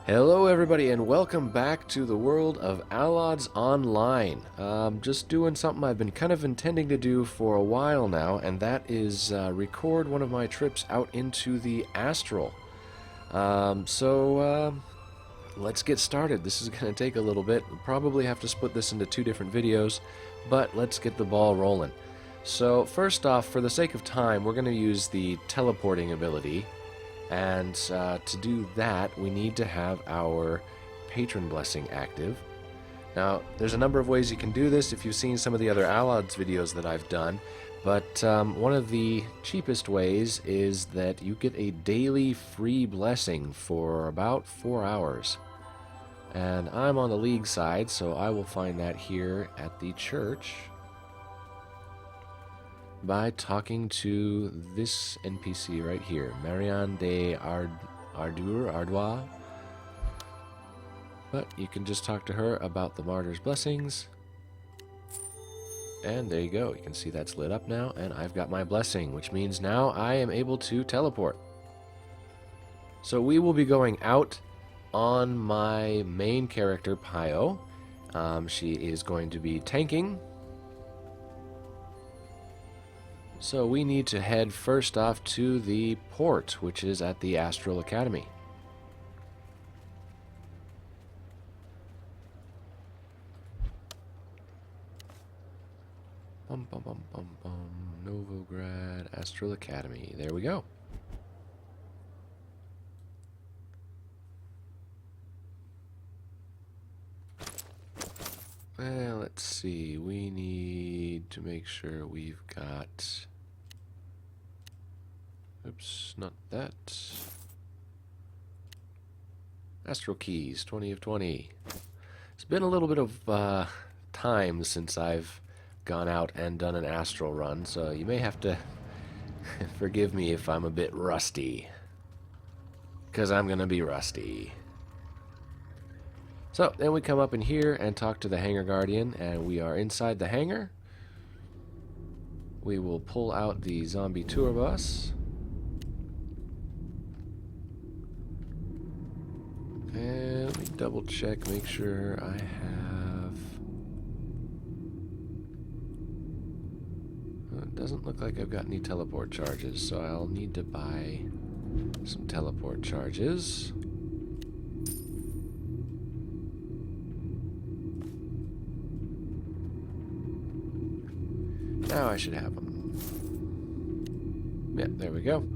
Hello everybody and welcome back to the world of Allods Online. Just doing something I've been kind of intending to do for a while now, and that is record one of my trips out into the Astral. Let's get started. This is going to take a little bit. We'll probably have to split this into two different videos, but let's get the ball rolling. So first off, for the sake of time, we're going to use the teleporting ability. And to do that, we need to have our patron blessing active. Now, there's a number of ways you can do this if you've seen some of the other Allods videos that I've done, but one of the cheapest ways is that you get a daily free blessing for about 4 hours. And I'm on the League side, so I will find that here at the church by talking to this NPC right here, Marianne de Ardois. But you can just talk to her about the Martyr's Blessings. And there you go. You can see that's lit up now, and I've got my blessing, which means now I am able to teleport. So we will be going out on my main character, Pio. She is going to be tanking. So we need to head first off to the port, which is at the Astral Academy. Bum bum bum bum bum. Novograd, Astral Academy. There we go. Well, let's see. We need to make sure we've got... Oops, not that. Astral keys, 20 of 20. It's been a little bit of time since I've gone out and done an Astral run, so you may have to forgive me if I'm a bit rusty. Because I'm going to be rusty. So, then we come up in here and talk to the Hangar Guardian, and we are inside the hangar. We will pull out the zombie tour bus. And let me double check, make sure I have... Well, it doesn't look like I've got any teleport charges, so I'll need to buy some teleport charges. Now I should have them. Yeah, there we go.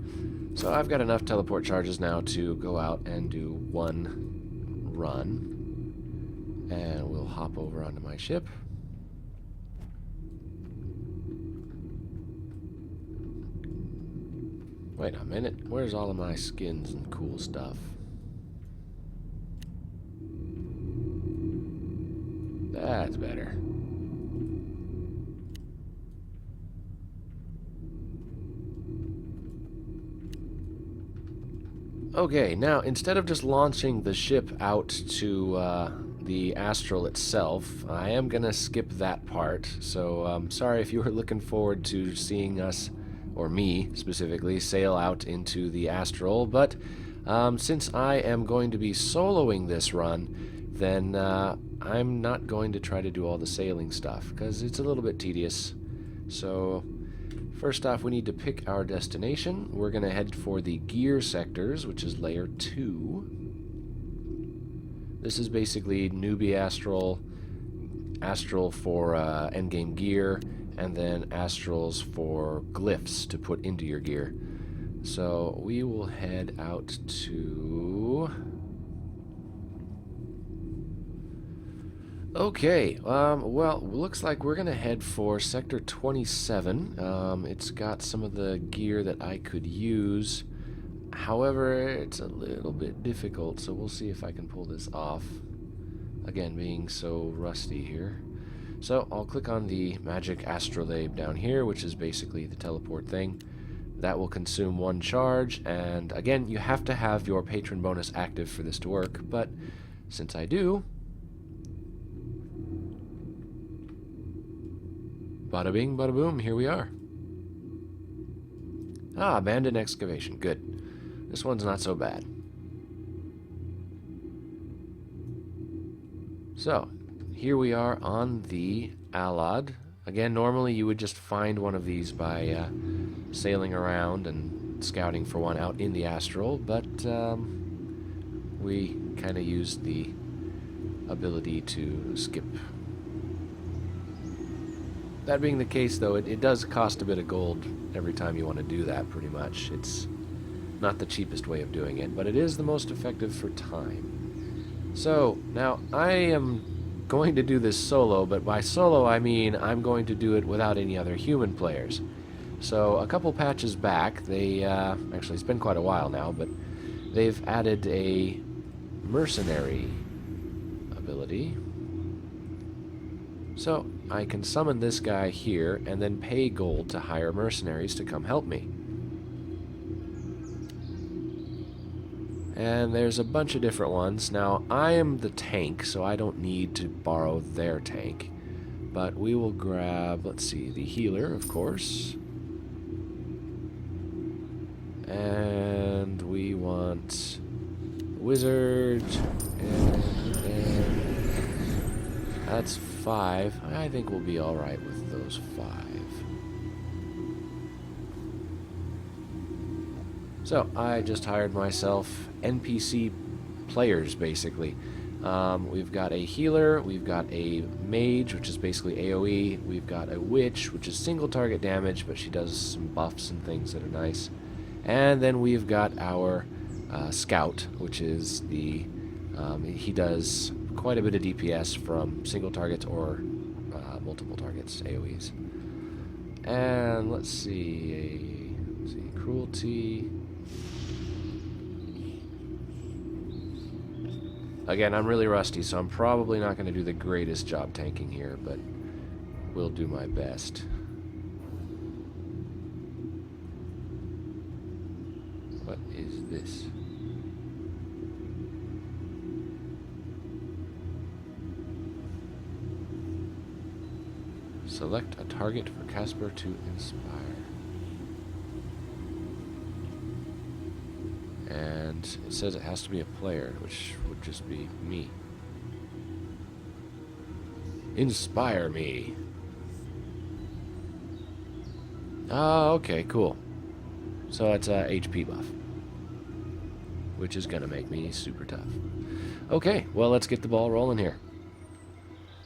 So I've got enough teleport charges now to go out and do one run. And we'll hop over onto my ship. Wait a minute. Where's all of my skins and cool stuff? That's better. Okay, now instead of just launching the ship out to the Astral itself, I am going to skip that part. So sorry if you were looking forward to seeing us, or me specifically, sail out into the Astral. But since I am going to be soloing this run, then I'm not going to try to do all the sailing stuff, because it's a little bit tedious. So... first off, we need to pick our destination. We're going to head for the gear sectors, which is layer 2. This is basically newbie Astral, Astral for endgame gear, and then Astrals for glyphs to put into your gear. So we will head out to... Okay, well, looks like we're going to head for Sector 27. It's got some of the gear that I could use. However, it's a little bit difficult, so we'll see if I can pull this off. Again, being so rusty here. So, I'll click on the Magic Astrolabe down here, which is basically the teleport thing. That will consume 1 charge, and again, you have to have your patron bonus active for this to work, but since I do... bada bing, bada boom, here we are. Abandoned excavation, good. This one's not so bad. So, here we are on the Allod. Again, normally you would just find one of these by sailing around and scouting for one out in the Astral, but we kind of used the ability to skip. That being the case, though, it does cost a bit of gold every time you want to do that, pretty much. It's not the cheapest way of doing it, but it is the most effective for time. So, now, I am going to do this solo, but by solo I mean I'm going to do it without any other human players. So, a couple patches back, they, actually it's been quite a while now, but they've added a mercenary ability. So, I can summon this guy here and then pay gold to hire mercenaries to come help me. And there's a bunch of different ones. Now, I am the tank, so I don't need to borrow their tank. But we will grab, let's see, the healer, of course. And we want wizard, and that's 5. I think we'll be alright with those 5. So, I just hired myself NPC players, basically. We've got a healer, we've got a mage, which is basically AoE, we've got a witch, which is single target damage, but she does some buffs and things that are nice. And then we've got our scout, which is the... he does quite a bit of DPS from single targets or multiple targets, AoEs. And let's see, cruelty. Again, I'm really rusty, so I'm probably not going to do the greatest job tanking here, but will do my best. What is this? Select a target for Casper to inspire. And it says it has to be a player, which would just be me. Inspire me. Oh, okay, cool. So it's a HP buff, which is gonna make me super tough. Okay, well, let's get the ball rolling here.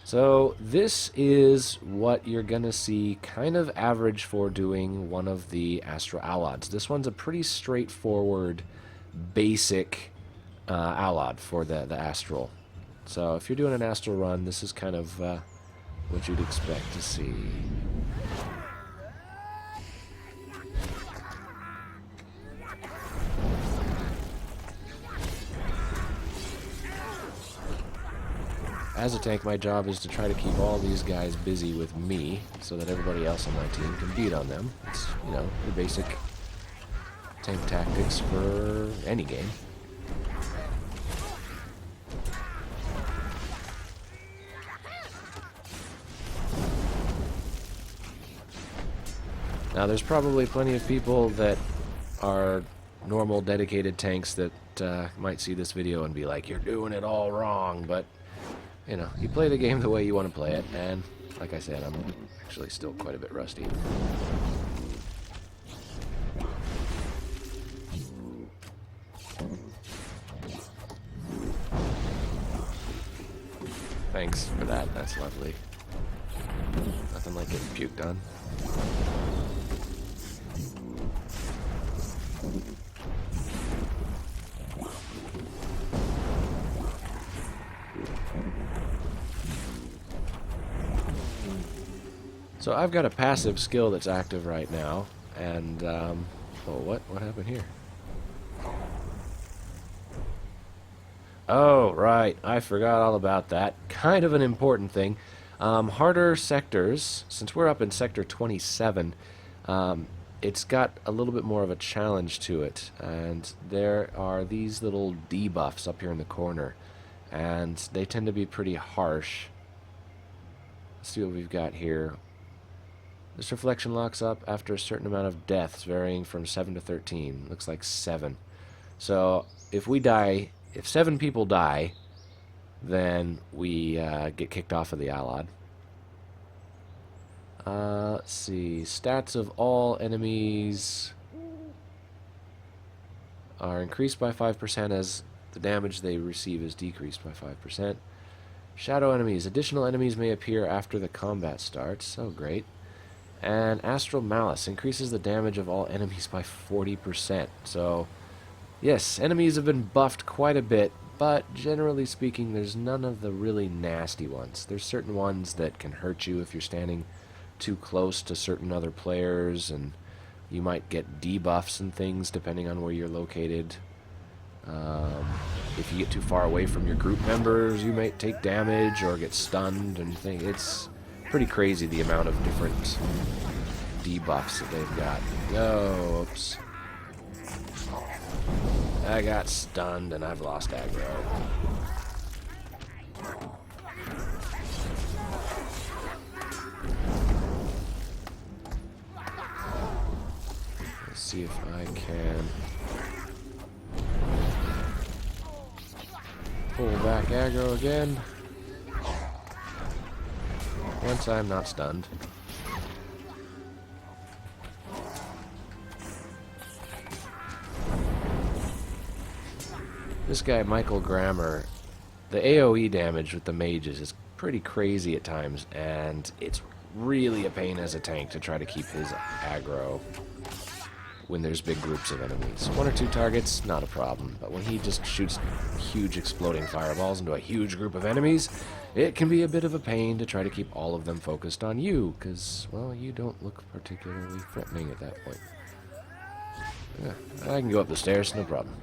So this is what you're gonna see kind of average for doing one of the Astral Allods. This one's a pretty straightforward, basic allod for the Astral. So if you're doing an Astral run, this is kind of what you'd expect to see. As a tank, my job is to try to keep all these guys busy with me so that everybody else on my team can beat on them. It's, you know, the basic tank tactics for any game. Now, there's probably plenty of people that are normal, dedicated tanks that might see this video and be like, you're doing it all wrong, but, you know, you play the game the way you want to play it, and, like I said, I'm actually still quite a bit rusty. Thanks for that, that's lovely. Nothing like getting puked on. So I've got a passive skill that's active right now, and, oh, what happened here? Oh, right, I forgot all about that. Kind of an important thing. Harder sectors, since we're up in Sector 27, it's got a little bit more of a challenge to it, and there are these little debuffs up here in the corner, and they tend to be pretty harsh. Let's see what we've got here. This reflection locks up after a certain amount of deaths, varying from 7 to 13. Looks like 7. So, if we die, if 7 people die, then we get kicked off of the Allod. Let's see. Stats of all enemies are increased by 5% as the damage they receive is decreased by 5%. Shadow enemies. Additional enemies may appear after the combat starts. Oh, great. And Astral Malice increases the damage of all enemies by 40%. So, yes, enemies have been buffed quite a bit, but generally speaking, there's none of the really nasty ones. There's certain ones that can hurt you if you're standing too close to certain other players, and you might get debuffs and things depending on where you're located. If you get too far away from your group members, you might take damage or get stunned and things. It's pretty crazy the amount of different debuffs that they've got. Oh, oops. I got stunned and I've lost aggro. Let's see if I can pull back aggro again. Once I'm not stunned. This guy, Michael Grammer, the AoE damage with the mages is pretty crazy at times, and it's really a pain as a tank to try to keep his aggro when there's big groups of enemies. One or two targets, not a problem, but when he just shoots huge exploding fireballs into a huge group of enemies, it can be a bit of a pain to try to keep all of them focused on you, because, well, you don't look particularly threatening at that point. Yeah, I can go up the stairs, no problem.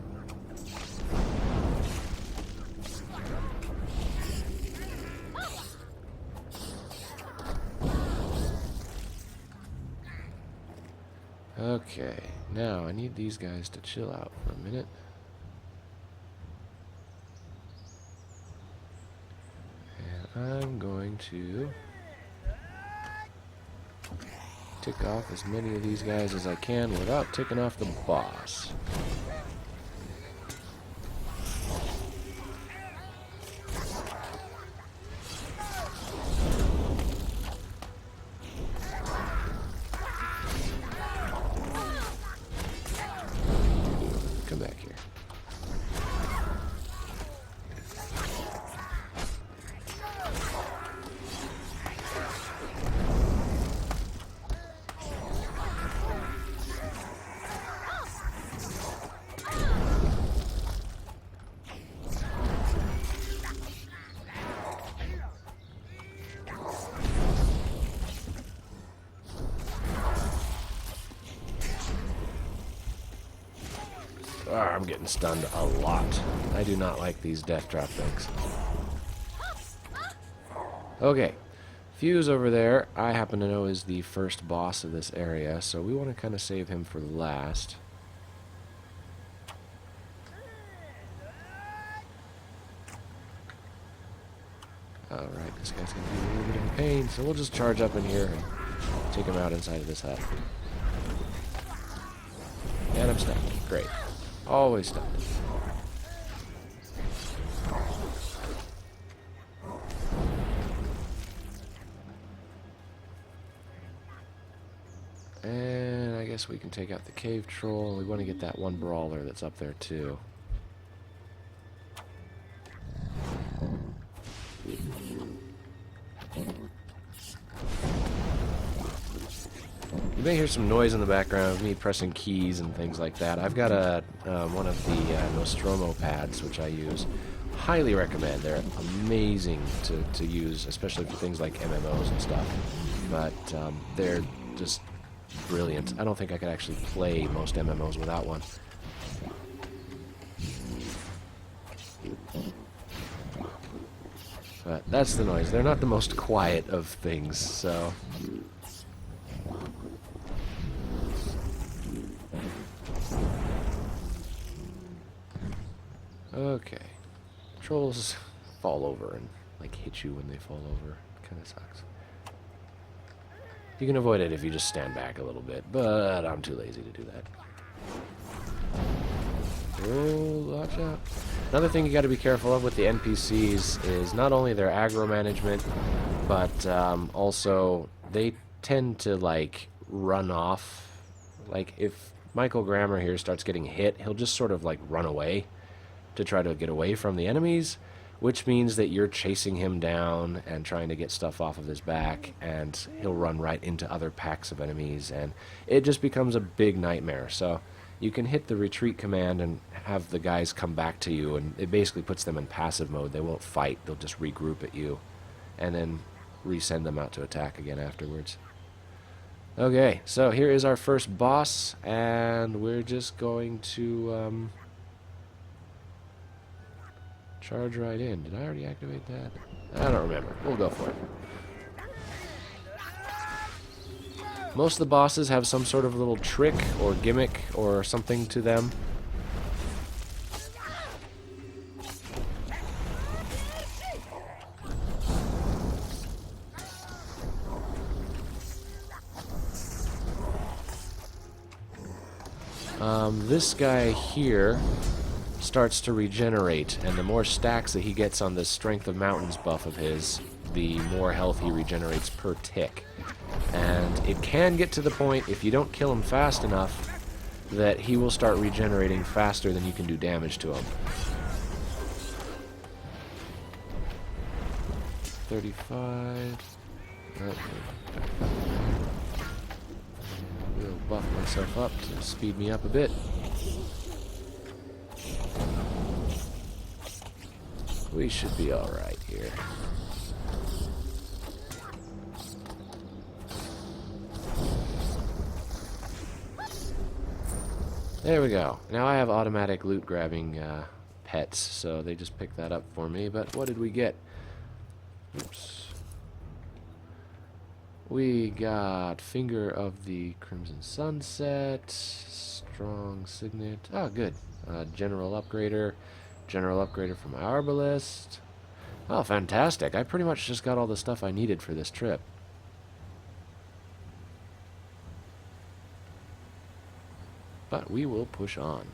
Okay, now I need these guys to chill out for a minute. And I'm going to tick off as many of these guys as I can without ticking off the boss. Come back here. Oh, I'm getting stunned a lot. I do not like these death drop things. Okay. Fuse over there, I happen to know is the first boss of this area, so we want to kind of save him for last. Alright, this guy's going to be a little bit in pain, so we'll just charge up in here and take him out inside of this hut. And I'm stunned. Great. Always stunned. And I guess we can take out the cave troll. We want to get that one brawler that's up there too. You may hear some noise in the background of me pressing keys and things like that. I've got a one of the Nostromo pads, which I use. Highly recommend. They're amazing to use, especially for things like MMOs and stuff. But they're just brilliant. I don't think I could actually play most MMOs without one. But that's the noise. They're not the most quiet of things, so... Okay. Trolls fall over and, like, hit you when they fall over. Kinda sucks. You can avoid it if you just stand back a little bit, but I'm too lazy to do that. Oh, watch out. Another thing you got to be careful of with the NPCs is not only their aggro management, but also they tend to, like, run off. Like, if Michael Grammer here starts getting hit, he'll just sort of, like, run away to try to get away from the enemies, which means that you're chasing him down and trying to get stuff off of his back, and he'll run right into other packs of enemies, and it just becomes a big nightmare. So you can hit the retreat command and have the guys come back to you, and it basically puts them in passive mode. They won't fight, they'll just regroup at you, and then resend them out to attack again afterwards. Okay, so here is our first boss, and we're just going to charge right in. Did I already activate that? I don't remember. We'll go for it. Most of the bosses have some sort of little trick or gimmick or something to them. This guy here starts to regenerate, and the more stacks that he gets on this Strength of Mountains buff of his, the more health he regenerates per tick. And it can get to the point, if you don't kill him fast enough, that he will start regenerating faster than you can do damage to him. 35. We'll buff myself up to speed me up a bit. We should be alright here. There we go. Now I have automatic loot grabbing pets, so they just picked that up for me. But what did we get? Oops. We got Finger of the Crimson Sunset, Strong Signet. Oh, good. General Upgrader. General Upgrader from Arbalest. Oh, fantastic. I pretty much just got all the stuff I needed for this trip. But we will push on.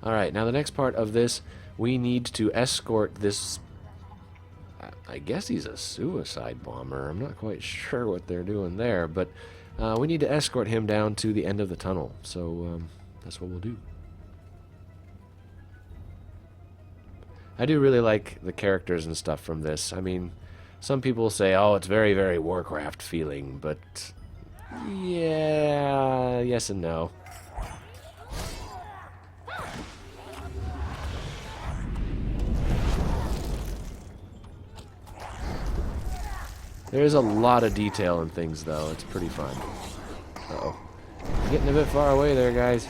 Alright, now the next part of this, we need to escort this... I guess he's a suicide bomber. I'm not quite sure what they're doing there, but we need to escort him down to the end of the tunnel. So that's what we'll do. I do really like the characters and stuff from this. I mean, some people say, oh, it's very, very Warcraft feeling, but yeah, yes and no. There's a lot of detail in things, though. It's pretty fun. Uh-oh. Getting a bit far away there, guys.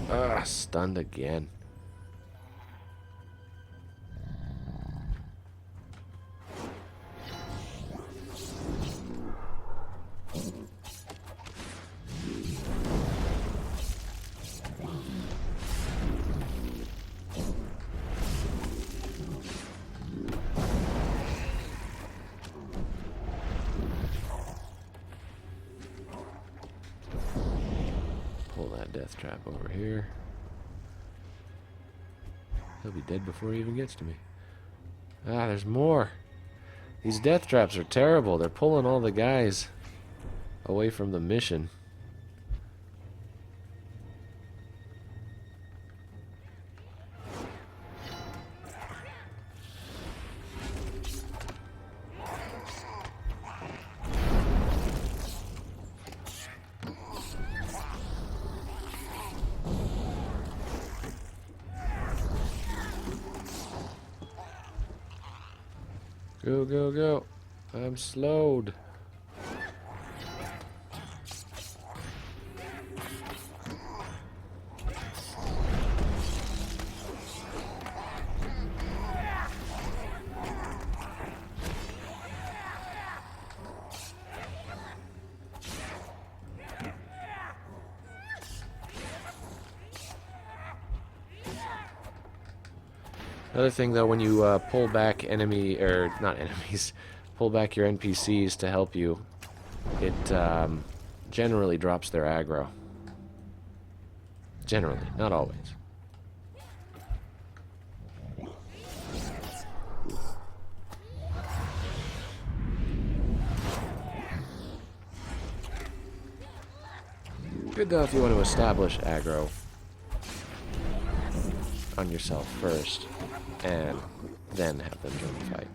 Ah, stunned again. Pull that death trap over here. He'll be dead before he even gets to me. Ah, there's more. These death traps are terrible. They're pulling all the guys away from the mission. Go, go, go. I'm slowed. Another thing, though, when you pull back enemy, or not enemies, pull back your NPCs to help you, it generally drops their aggro. Generally, not always. Good though if you want to establish aggro on yourself first, and then have them join the fight.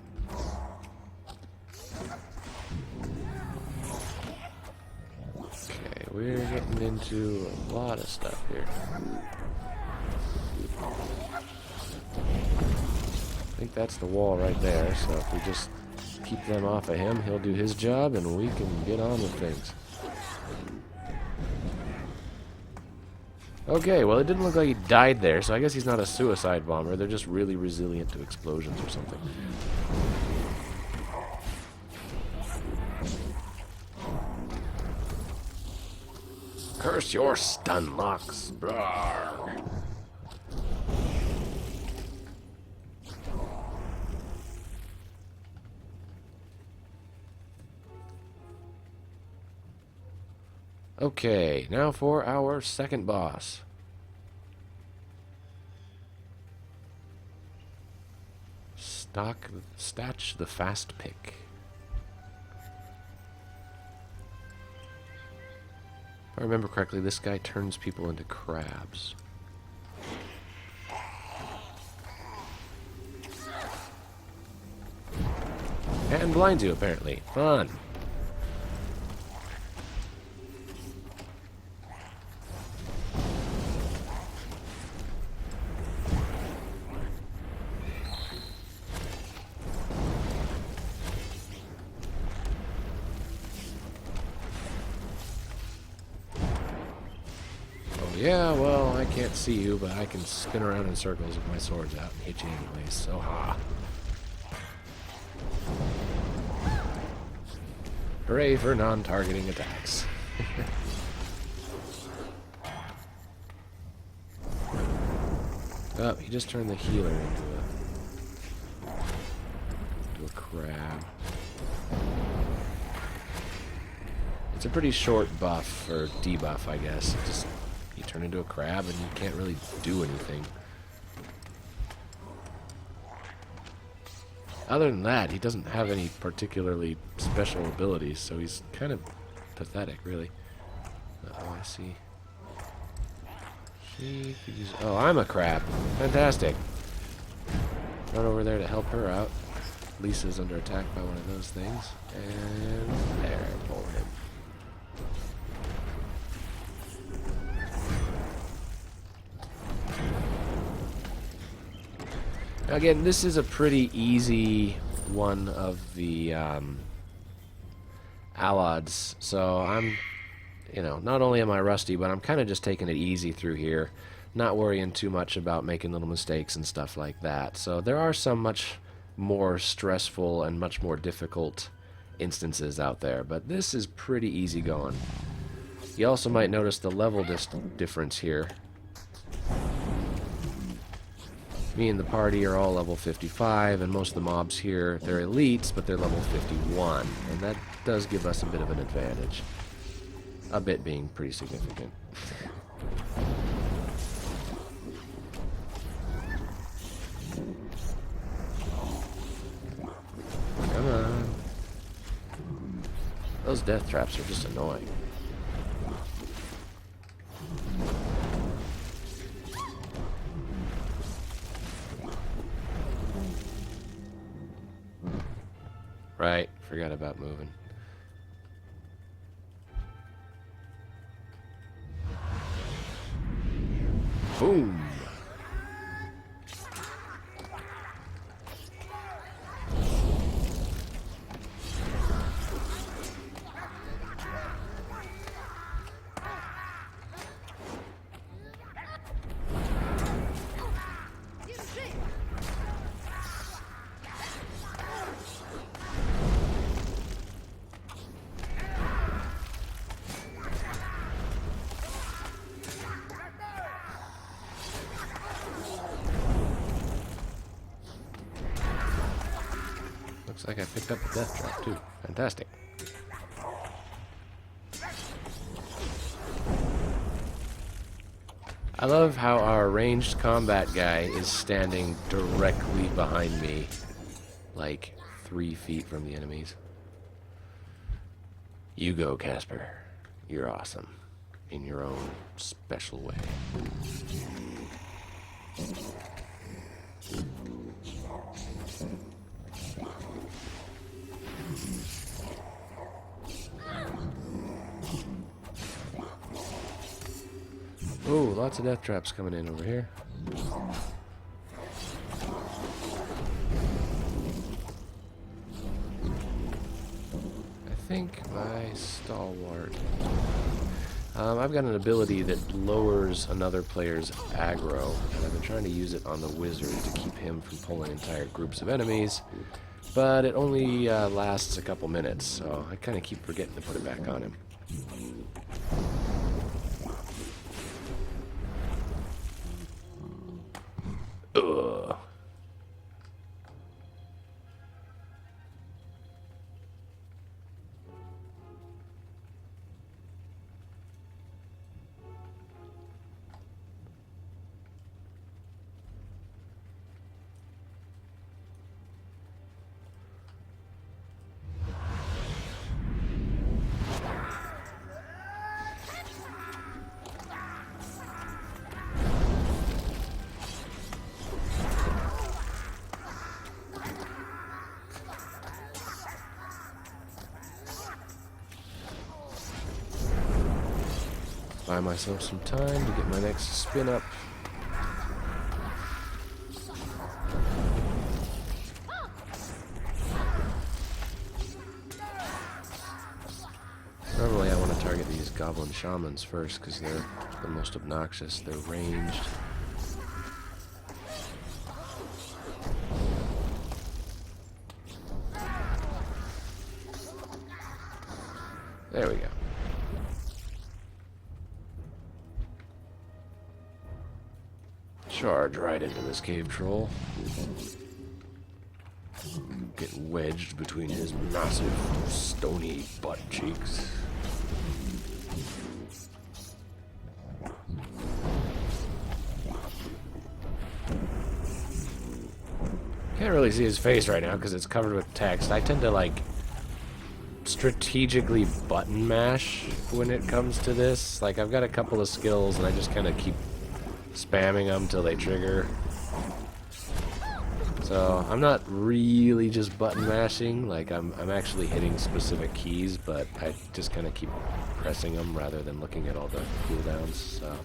Okay, we're getting into a lot of stuff here. I think that's the wall right there, so if we just keep them off of him, he'll do his job and we can get on with things. Okay, well it didn't look like he died there, so I guess he's not a suicide bomber. They're just really resilient to explosions or something. Curse your stun locks. Brawr. Okay, now for our second boss. Statch the fast pick. If I remember correctly, this guy turns people into crabs. And blinds you, apparently. Fun. Yeah, well, I can't see you, but I can spin around in circles with my swords out and hit you anyways, so ha. Hooray for non-targeting attacks. Oh, he just turned the healer into a crab. It's a pretty short buff, or debuff, I guess. Just you turn into a crab and you can't really do anything. Other than that, he doesn't have any particularly special abilities, so he's kind of pathetic, really. Oh, I see. Oh, I'm a crab. Fantastic. Run over there to help her out. Lisa's under attack by one of those things. And there, pull him. Again, this is a pretty easy one of the Allods, so I'm, not only am I rusty, but I'm kind of just taking it easy through here, not worrying too much about making little mistakes and stuff like that. So there are some much more stressful and much more difficult instances out there, but this is pretty easy going. You also might notice the level difference here. Me and the party are all level 55, and most of the mobs here, they're elites, but they're level 51, and that does give us a bit of an advantage. A bit being pretty significant. Come on. Those death traps are just annoying. Right, forgot about moving. Boom! Looks like I picked up a death trap too. Fantastic. I love how our ranged combat guy is standing directly behind me, like 3 feet from the enemies. You go, Casper. You're awesome. In your own special way. Ooh, lots of death traps coming in over here. I think my stalwart... I've got an ability that lowers another player's aggro, and I've been trying to use it on the wizard to keep him from pulling entire groups of enemies, but it only lasts a couple minutes, so I kind of keep forgetting to put it back on him. Ugh. Buy myself some time to get my next spin up. Normally I want to target these goblin shamans first because they're the most obnoxious. They're ranged. There we go. Charge right into this cave troll. Get wedged between his massive, stony butt cheeks. Can't really see his face right now because it's covered with text. I tend to like strategically button mash when it comes to this. Like I've got a couple of skills and I just kind of keep spamming them till they trigger. So I'm not really just button mashing, like I'm actually hitting specific keys, but I just kind of keep pressing them rather than looking at all the cooldowns. So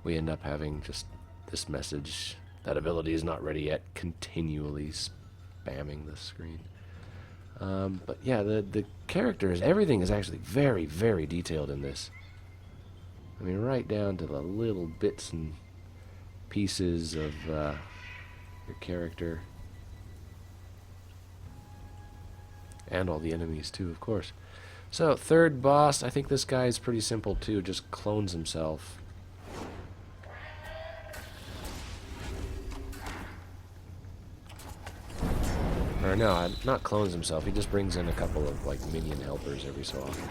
we end up having just this message, that ability is not ready yet, continually spamming the screen. But yeah, the characters, everything is actually very, very detailed in this. I mean, right down to the little bits and pieces of your character. And all the enemies, too, of course. So, third boss, I think this guy is pretty simple, too. Just clones himself. Or no, not clones himself. He just brings in a couple of, like, minion helpers every so often.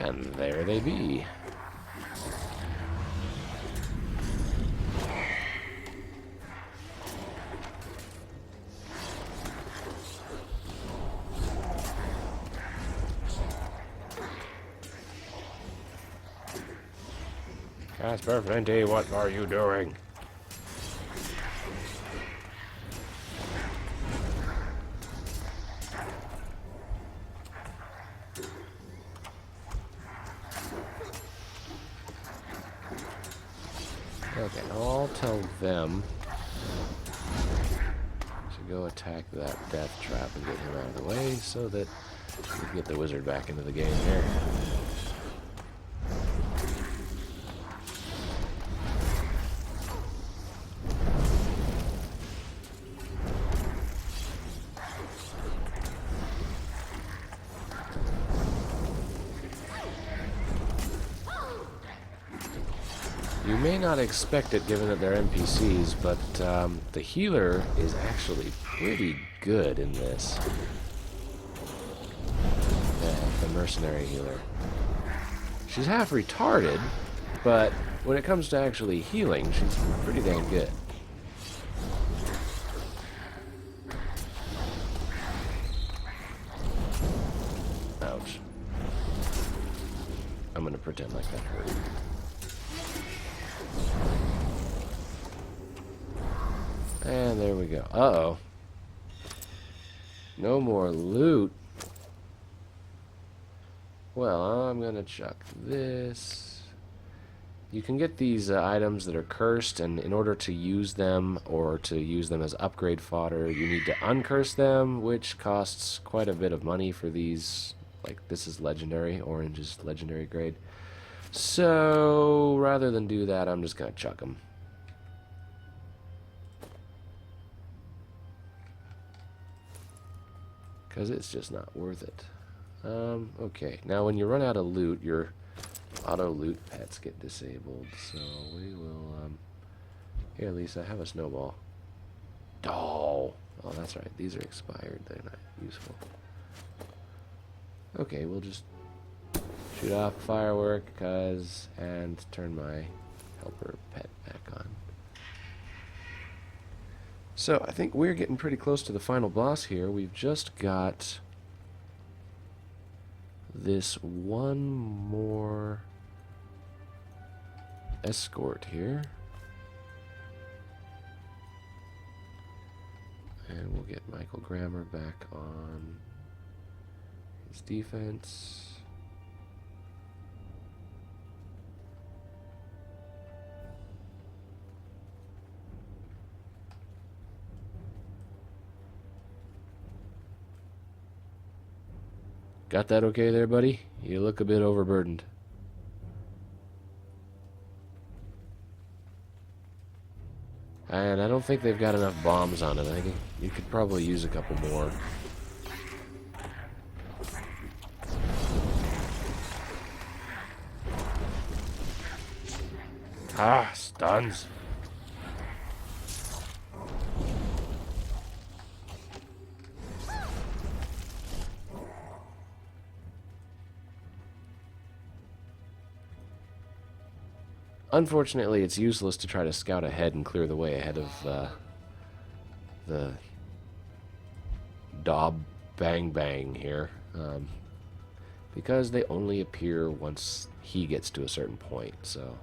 And there they be. Casper Flinty, what are you doing? Okay, I'll tell them to go attack that death trap and get him out of the way so that we can get the wizard back into the game here. You may not expect it given that they're NPCs, but the healer is actually pretty good in this. The mercenary healer. She's half retarded, but when it comes to actually healing, she's pretty dang good. Ouch. I'm gonna pretend like that hurt. And there we go. Uh-oh. No more loot. Well, I'm gonna chuck this. You can get these items that are cursed, and in order to use them, or to use them as upgrade fodder, you need to uncurse them, which costs quite a bit of money for these. Like, this is legendary. Orange is legendary grade. So, rather than do that, I'm just gonna chuck them. Because it's just not worth it. Okay, now when you run out of loot, your auto loot pets get disabled, so we will, here, Lisa, have a snowball. Oh, that's right, these are expired, they're not useful. Okay, we'll just shoot off a firework, and turn my helper pet back on. So, I think we're getting pretty close to the final boss here. We've just got this one more escort here. And we'll get Michael Grammer back on his defense. Got that okay there, buddy? You look a bit overburdened. And I don't think they've got enough bombs on it. I think you could probably use a couple more. Ah, stuns. Unfortunately, it's useless to try to scout ahead and clear the way ahead of the Daub Bang Bang here, because they only appear once he gets to a certain point, so...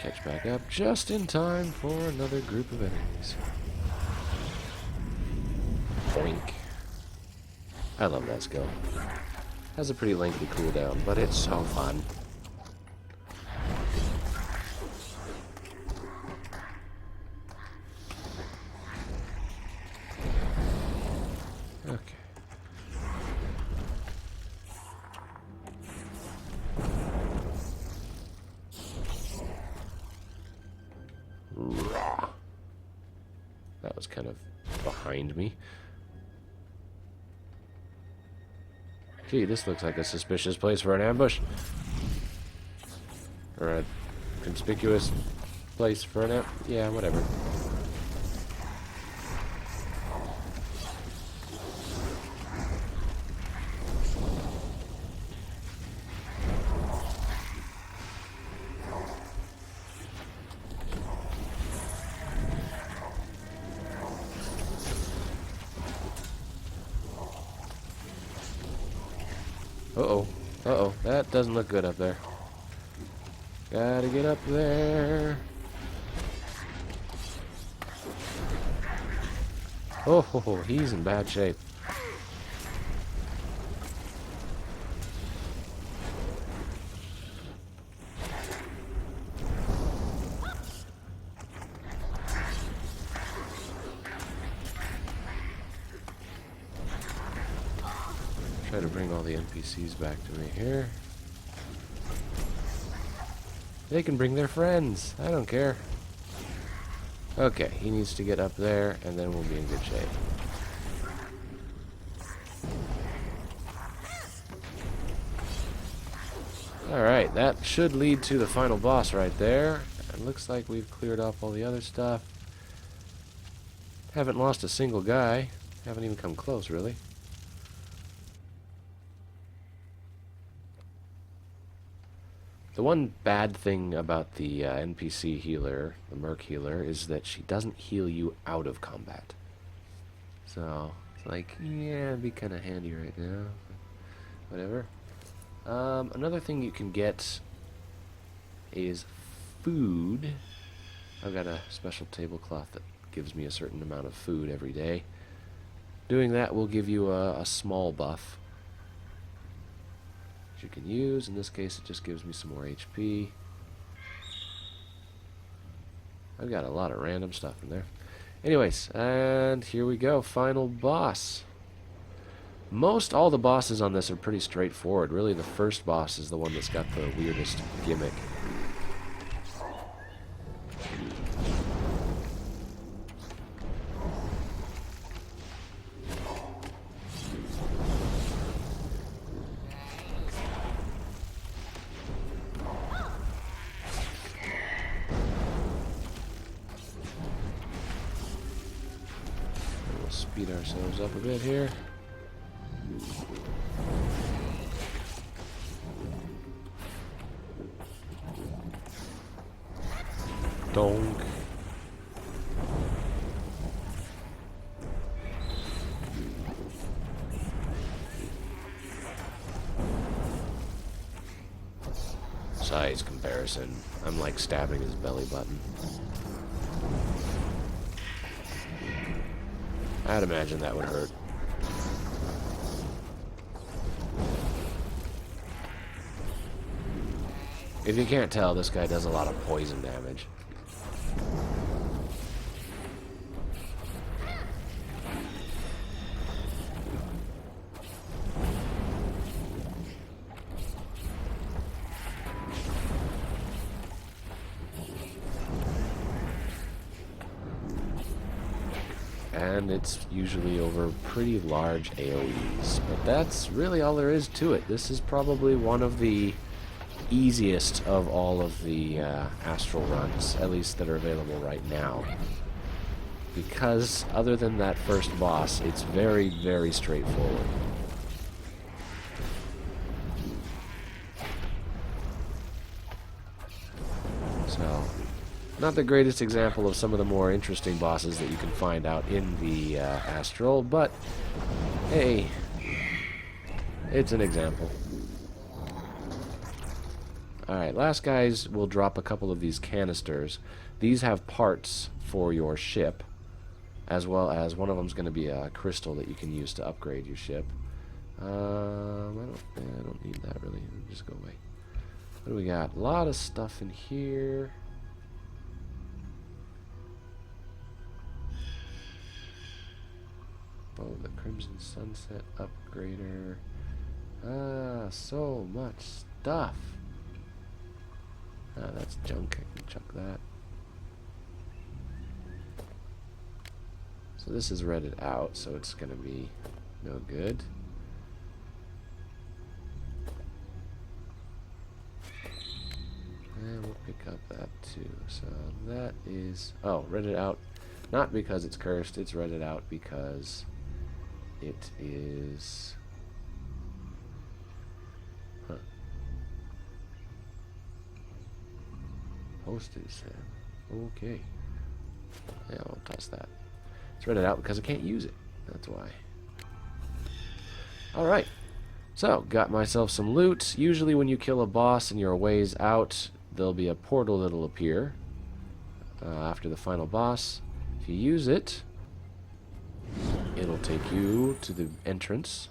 Catch back up just in time for another group of enemies. Boink. I love that skill. Has a pretty lengthy cooldown, but it's so fun. Okay. Rah. That was kind of behind me. Gee, this looks like a suspicious place for an ambush. Or a conspicuous place for an ambush. Yeah, whatever. Uh-oh. Uh-oh. That doesn't look good up there. Gotta get up there. Oh, he's in bad shape. to bring all the NPCs back to me here. They can bring their friends. I don't care. Okay, he needs to get up there, and then we'll be in good shape. Alright, that should lead to the final boss right there. It looks like we've cleared off all the other stuff. Haven't lost a single guy. Haven't even come close, really. The one bad thing about the NPC healer, the Merc healer, is that she doesn't heal you out of combat. So, it's like, yeah, it'd be kind of handy right now. Whatever. Another thing you can get is food. I've got a special tablecloth that gives me a certain amount of food every day. Doing that will give you a small buff that you can use. In this case, it just gives me some more HP. I've got a lot of random stuff in there. Anyways, and here we go. Final boss. Most all the bosses on this are pretty straightforward. Really, the first boss is the one that's got the weirdest gimmick. We'll speed ourselves up a bit here. Donk. Size comparison. I'm like stabbing his belly button. I'd imagine that would hurt. If you can't tell, this guy does a lot of poison damage. And it's usually over pretty large AoEs. But that's really all there is to it. This is probably one of the easiest of all of the Astral runs, at least that are available right now. Because other than that first boss, it's very, very straightforward. So, not the greatest example of some of the more interesting bosses that you can find out in the Astral, but hey, it's an example. Alright, last guys will drop a couple of these canisters. These have parts for your ship, as well as one of them is going to be a crystal that you can use to upgrade your ship. I don't need that really. Just go away. What do we got? A lot of stuff in here. Oh, the Crimson Sunset upgrader. Ah, so much stuff. Ah, that's junk. I can chuck that. So this is redded out, so it's going to be no good. And we'll pick up that too. So that is... Oh, redded out. Not because it's cursed, it's redded out because it is... Huh. Postage said. Okay. Yeah, I'll toss that. It's read it out because I can't use it. That's why. Alright. So, got myself some loot. Usually when you kill a boss and you're a ways out, there'll be a portal that'll appear after the final boss. If you use it, it'll take you to the entrance.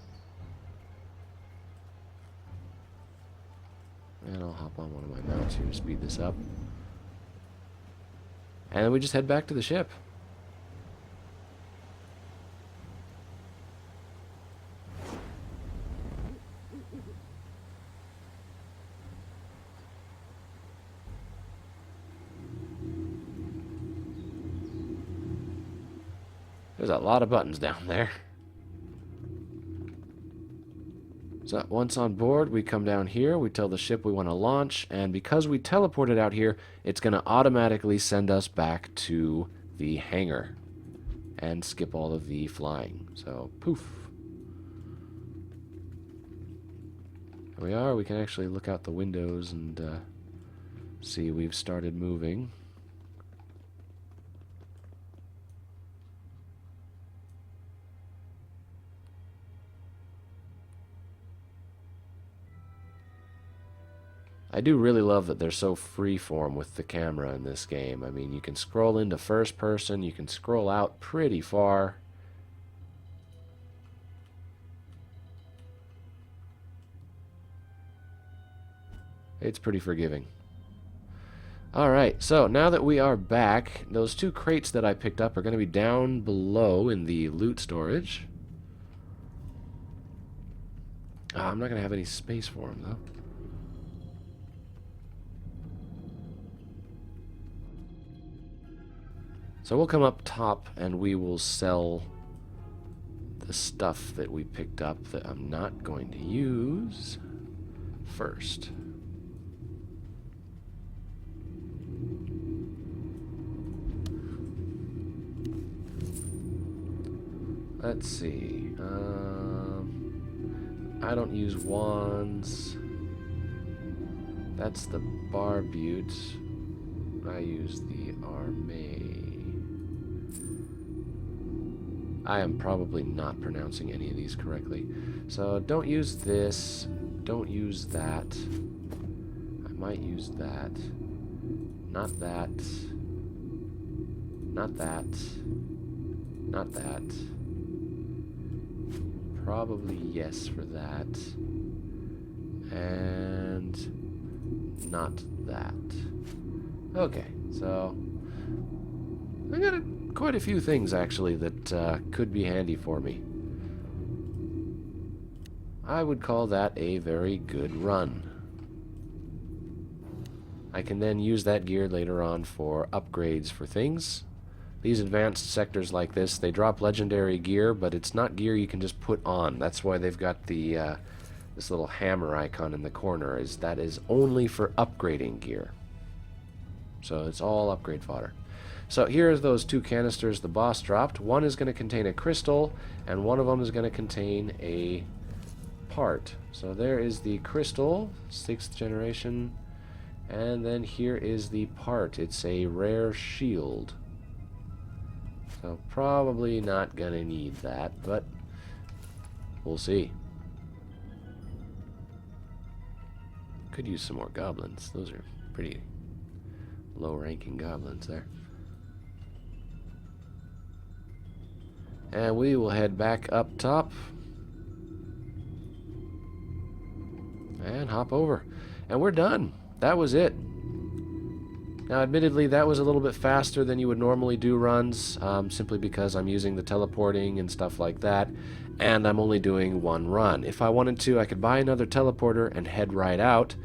And I'll hop on one of my mounts here to speed this up. And then we just head back to the ship. There's a lot of buttons down there. So once on board, we come down here, we tell the ship we want to launch, and because we teleported out here, it's going to automatically send us back to the hangar and skip all of the flying. So, poof. Here we are. We can actually look out the windows and see we've started moving. I do really love that they're so freeform with the camera in this game. I mean, you can scroll into first person, you can scroll out pretty far. It's pretty forgiving. Alright, so now that we are back, those 2 crates that I picked up are going to be down below in the loot storage. I'm not going to have any space for them, though. So we'll come up top and we will sell the stuff that we picked up that I'm not going to use first. Let's see. I don't use wands. That's the barbute. I use the armée. I am probably not pronouncing any of these correctly. So don't use this. Don't use that. I might use that. Not that. Not that. Not that. Probably yes for that. And not that. Okay, so I got quite a few things actually that could be handy for me. I would call that a very good run. I can then use that gear later on for upgrades for things. These advanced sectors like this, they drop legendary gear, but it's not gear you can just put on. That's why they've got the this little hammer icon in the corner. That is only for upgrading gear. So it's all upgrade fodder. So here's those 2 canisters the boss dropped. One is going to contain a crystal, and one of them is going to contain a part. So there is the crystal, 6th generation, and then here is the part. It's a rare shield. So probably not going to need that, but we'll see. Could use some more goblins. Those are pretty low-ranking goblins there. And we will head back up top and hop over. And we're done. That was it. Now, admittedly, that was a little bit faster than you would normally do runs, simply because I'm using the teleporting and stuff like that, and I'm only doing 1 run. If I wanted to, I could buy another teleporter and head right out.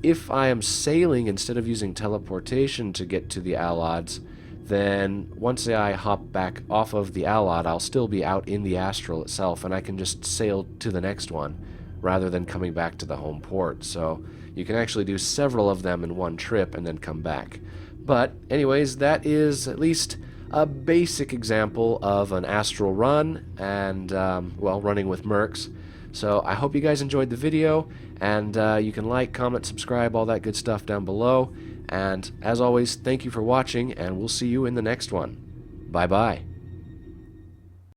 If I am sailing instead of using teleportation to get to the Allods, then once I hop back off of the Allod, I'll still be out in the Astral itself, and I can just sail to the next one rather than coming back to the home port. So you can actually do several of them in one trip and then come back. But anyways, that is at least a basic example of an Astral run and, well, running with mercs. So I hope you guys enjoyed the video, and you can like, comment, subscribe, all that good stuff down below. And as always, thank you for watching, and we'll see you in the next one. Bye-bye.